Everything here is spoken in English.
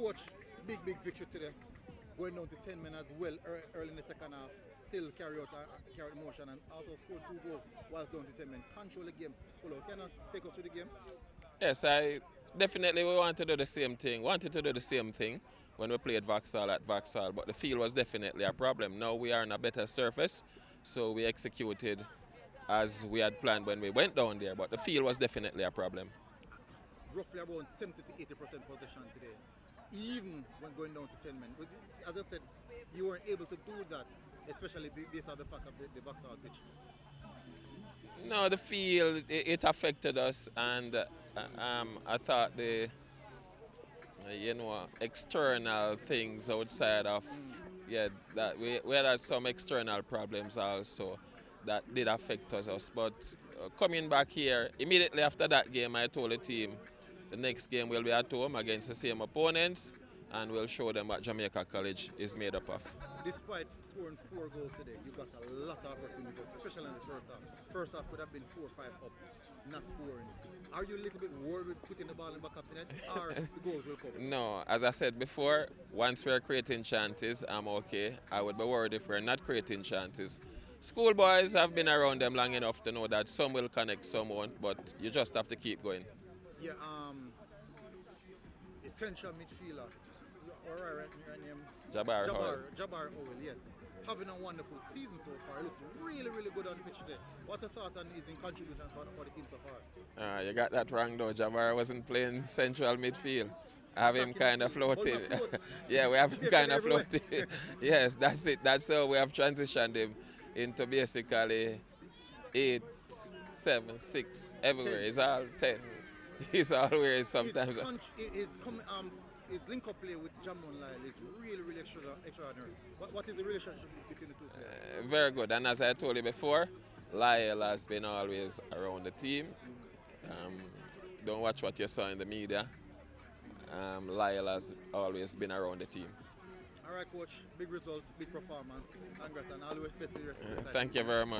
Coach, big victory today. Going down to 10 men as well early in the second half. Still carry out the motion and also scored 2 goals whilst down to 10 men. Control the game. Follow. Can you take us through the game? Yes, I definitely we wanted to do the same thing. Wanted to do the same thing when we played Vauxhall at Vauxhall, but the field was definitely a problem. Now we are on a better surface, so we executed as we had planned when we went down there, but the field was definitely a problem. Roughly around 70 to 80% possession today, even when going down to 10 men. As I said, you weren't able to do that, especially based on the fact of the Vauxhall pitch. No, the field, it affected us, and I thought the external things outside of that we had some external problems also that did affect us. But coming back here immediately after that game, I told the team the next game will be at home against the same opponents, and we'll show them what Jamaica College is made up of. Despite scoring 4 goals today, you got a lot of opportunities, especially in the first half. First half could have been 4 or 5 up, not scoring. Are you a little bit worried with putting the ball in the back of the net, or the goals will come? No, as I said before, once we're creating chances, I'm okay. I would be worried if we're not creating chances. Schoolboys have been around them long enough to know that some will connect, some won't, but you just have to keep going. Yeah, essential midfielder. Right, name? Jabbar Owell, yes. Having a wonderful season so far. It looks really good on the pitch today. What are your thoughts on his contribution for the team so far? You got that wrong though. Jabbar wasn't playing central midfield. I have him kind of floating. Yeah, we have him kind of floating. Yes, that's it. That's how we have transitioned him into basically 8, 7, 6, everywhere. 10. He's all 10. He's always sometimes. His link-up play with Jamon Lyle is really extraordinary. What is the relationship between the two players? Very good. And as I told you before, Lyle has been always around the team. Don't watch what you saw in the media. Lyle has always been around the team. All right, Coach. Big result, big performance. Congrats and all the best. Thank you very much.